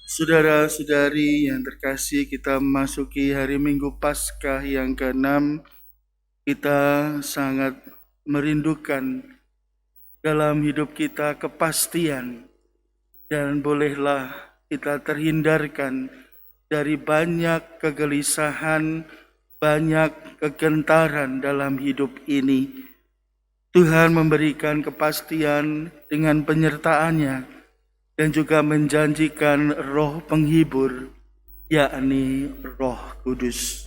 Saudara-saudari yang terkasih, kita memasuki hari Minggu Paskah yang ke-6. Kita sangat merindukan dalam hidup kita kepastian, dan bolehlah kita terhindarkan dari banyak kegelisahan, banyak kegentaran dalam hidup ini. Tuhan memberikan kepastian dengan penyertaan-Nya dan juga menjanjikan Roh penghibur, yakni Roh Kudus.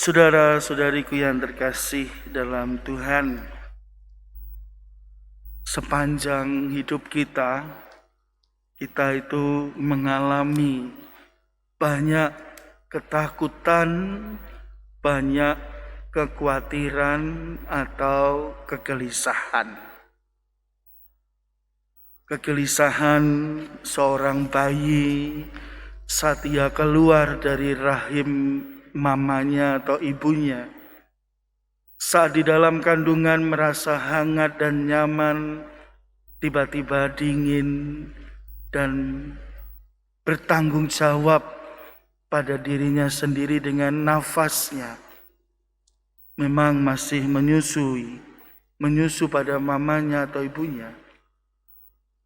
Saudara-saudariku yang terkasih dalam Tuhan, sepanjang hidup kita itu mengalami banyak ketakutan, banyak kekhawatiran atau kegelisahan. Kegelisahan seorang bayi saat ia keluar dari rahim mamanya atau ibunya, saat di dalam kandungan merasa hangat dan nyaman, tiba-tiba dingin dan bertanggung jawab pada dirinya sendiri dengan nafasnya. Memang masih menyusu pada mamanya atau ibunya.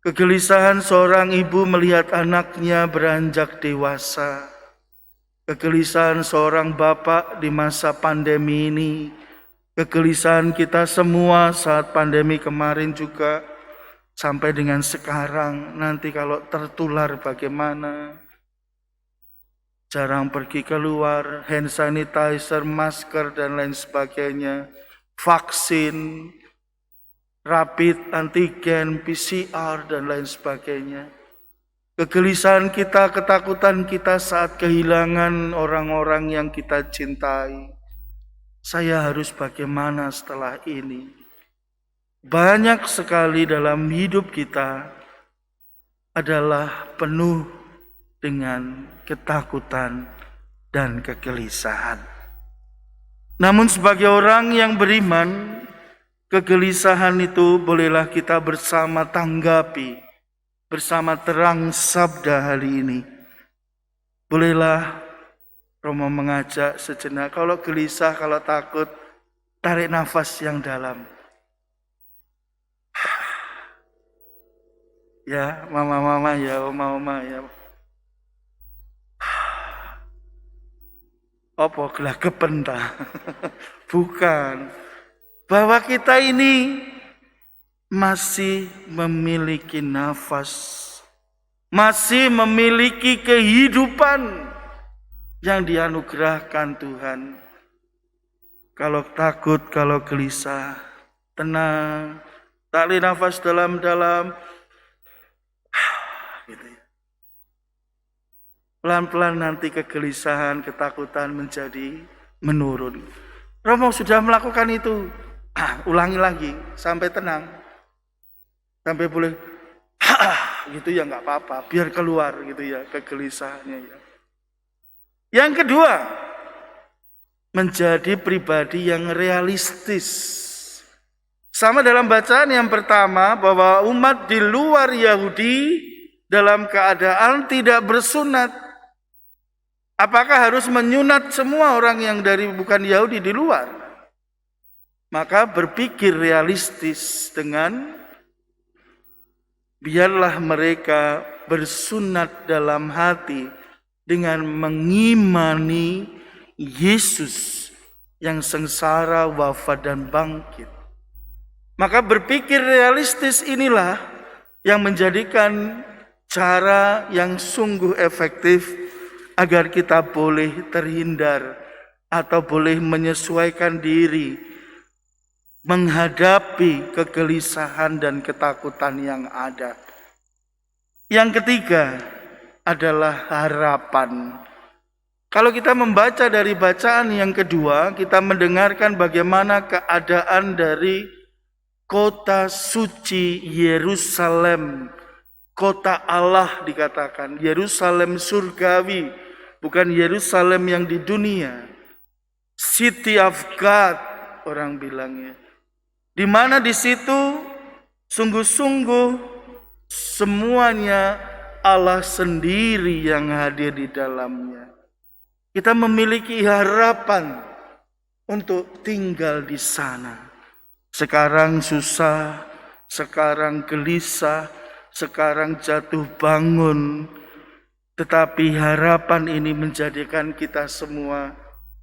Kegelisahan seorang ibu melihat anaknya beranjak dewasa. Kegelisahan seorang bapak di masa pandemi ini, kegelisahan kita semua saat pandemi kemarin juga, sampai dengan sekarang. Nanti kalau tertular bagaimana? Jarang pergi keluar, hand sanitizer, masker, dan lain sebagainya. Vaksin, rapid antigen, PCR, dan lain sebagainya. Kegelisahan kita, ketakutan kita saat kehilangan orang-orang yang kita cintai. Saya harus bagaimana setelah ini? Banyak sekali dalam hidup kita adalah penuh dengan ketakutan dan kegelisahan. Namun sebagai orang yang beriman, kegelisahan itu bolehlah kita bersama tanggapi, bersama terang sabda hari ini. Bolehlah Romo mengajak sejenak, kalau gelisah, kalau takut, tarik nafas yang dalam. Ya, mama-mama ya, oma-oma ya. Apa gelagapan ta? Bukan. Bahwa kita ini masih memiliki nafas, masih memiliki kehidupan yang dianugerahkan Tuhan. Kalau takut, kalau gelisah, tenang, tarik nafas dalam-dalam, gitu ya. Pelan-pelan nanti kegelisahan, ketakutan menjadi menurun. Romo sudah melakukan itu, ulangi lagi sampai tenang. Sampai boleh gitu ya, nggak apa-apa, biar keluar gitu ya kegelisahannya ya. Yang kedua, menjadi pribadi yang realistis. Sama dalam bacaan yang pertama, bahwa umat di luar Yahudi dalam keadaan tidak bersunat. Apakah harus menyunat semua orang yang dari bukan Yahudi di luar? Maka berpikir realistis dengan biarlah mereka bersunat dalam hati dengan mengimani Yesus yang sengsara, wafat, dan bangkit. Maka berpikir realistis inilah yang menjadikan cara yang sungguh efektif agar kita boleh terhindar atau boleh menyesuaikan diri menghadapi kegelisahan dan ketakutan yang ada. Yang ketiga adalah harapan. Kalau kita membaca dari bacaan yang kedua, kita mendengarkan bagaimana keadaan dari kota suci Yerusalem. Kota Allah dikatakan, Yerusalem surgawi, bukan Yerusalem yang di dunia. City of God, orang bilangnya. Di mana di situ sungguh-sungguh semuanya Allah sendiri yang hadir di dalamnya. Kita memiliki harapan untuk tinggal di sana. Sekarang susah, sekarang gelisah, sekarang jatuh bangun. Tetapi harapan ini menjadikan kita semua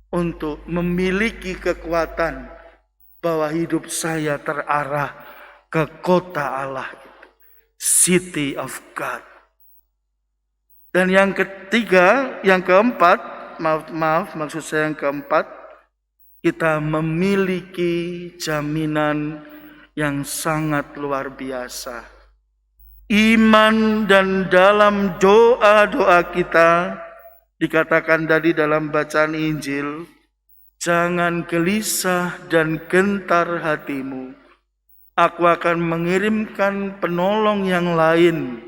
untuk memiliki kekuatan bahwa hidup saya terarah ke kota Allah, City of God. Dan yang ketiga, yang keempat, maksud saya yang keempat, kita memiliki jaminan yang sangat luar biasa. Iman dan dalam doa-doa kita, dikatakan tadi dalam bacaan Injil, jangan gelisah dan gentar hatimu. Aku akan mengirimkan penolong yang lain,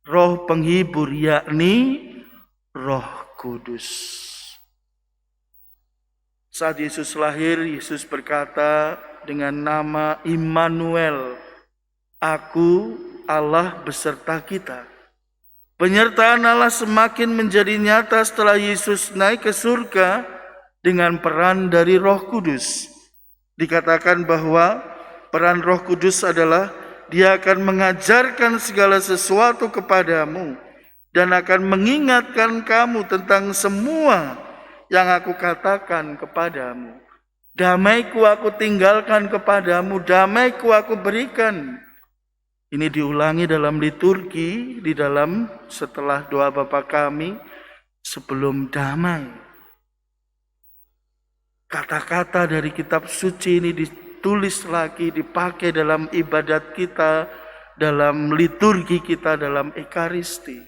Roh penghibur, yakni Roh Kudus. Saat Yesus lahir, Yesus berkata dengan nama Immanuel, Aku Allah beserta kita. Penyertaan Allah semakin menjadi nyata setelah Yesus naik ke surga dengan peran dari Roh Kudus. Dikatakan bahwa peran Roh Kudus adalah Dia akan mengajarkan segala sesuatu kepadamu dan akan mengingatkan kamu tentang semua yang aku katakan kepadamu. Damaiku aku tinggalkan kepadamu, damaiku aku berikan. Ini diulangi dalam liturgi, di dalam setelah doa Bapa kami sebelum damai. Kata-kata dari kitab suci ini ditulis lagi, dipakai dalam ibadat kita, dalam liturgi kita, dalam ekaristi.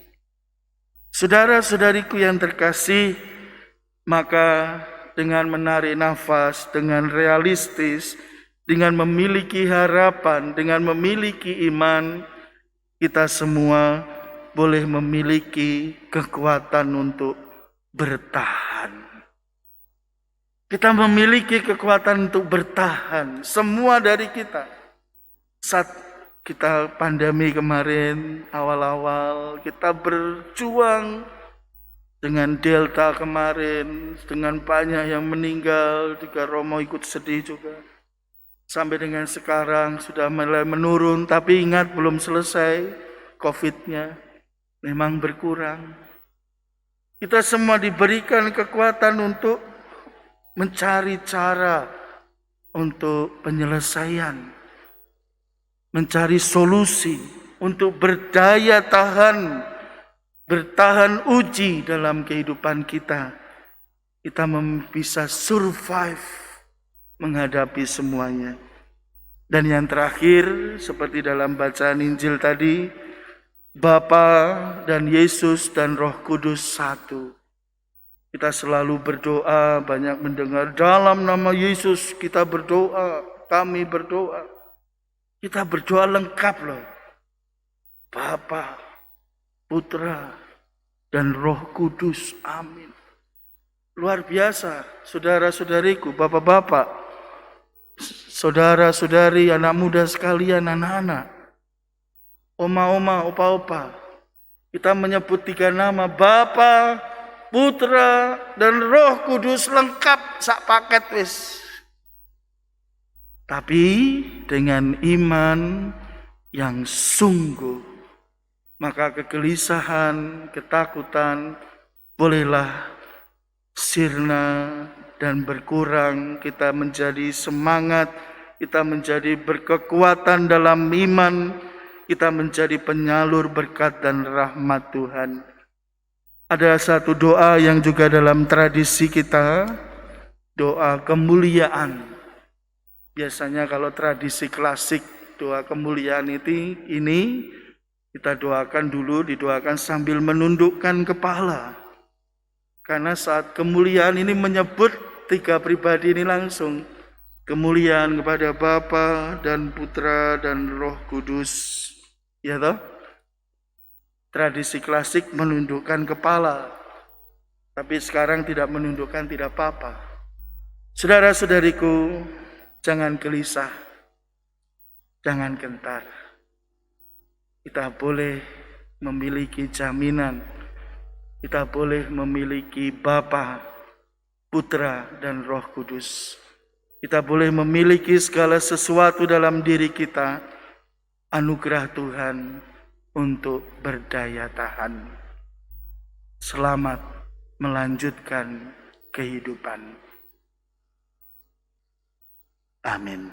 Saudara-saudariku yang terkasih, maka dengan menarik nafas, dengan realistis, dengan memiliki harapan, dengan memiliki iman, kita semua boleh memiliki kekuatan untuk bertahan. Kita memiliki kekuatan untuk bertahan, semua dari kita. Saat kita pandemi kemarin, awal-awal kita berjuang dengan Delta kemarin, dengan banyak yang meninggal, juga Romo ikut sedih juga. Sampai dengan sekarang sudah mulai menurun, tapi ingat belum selesai COVID-nya, memang berkurang. Kita semua diberikan kekuatan untuk mencari cara untuk penyelesaian, mencari solusi, untuk berdaya tahan, bertahan uji dalam kehidupan kita. Kita bisa survive menghadapi semuanya. Dan yang terakhir, seperti dalam bacaan Injil tadi, Bapa dan Yesus dan Roh Kudus satu. Kita selalu berdoa, banyak mendengar dalam nama Yesus kita berdoa, kami berdoa. Kita berdoa lengkap loh. Bapa, Putra, dan Roh Kudus. Amin. Luar biasa, saudara-saudariku, bapak-bapak, saudara-saudari, anak muda sekalian, anak-anak, oma-oma, opa-opa. Kita menyebut 3 nama, Bapa, Putra, dan Roh Kudus, lengkap sak paket wis. Tapi dengan iman yang sungguh, maka kegelisahan, ketakutan bolehlah sirna dan berkurang. Kita menjadi semangat, kita menjadi berkekuatan dalam iman kita menjadi penyalur berkat dan rahmat Tuhan. Ada satu doa yang juga dalam tradisi kita, doa kemuliaan. Biasanya kalau tradisi klasik doa kemuliaan ini kita doakan dulu, didoakan sambil menundukkan kepala. Karena saat kemuliaan ini menyebut tiga pribadi ini langsung. Kemuliaan kepada Bapa dan Putra dan Roh Kudus. Ya toh? Tradisi klasik menundukkan kepala. Tapi sekarang tidak menundukkan tidak apa-apa. Saudara-saudariku, jangan gelisah. Jangan gentar. Kita boleh memiliki jaminan. Kita boleh memiliki Bapa, Putra, dan Roh Kudus. Kita boleh memiliki segala sesuatu dalam diri kita, anugerah Tuhan untuk berdaya tahan. Selamat melanjutkan kehidupan. Amin.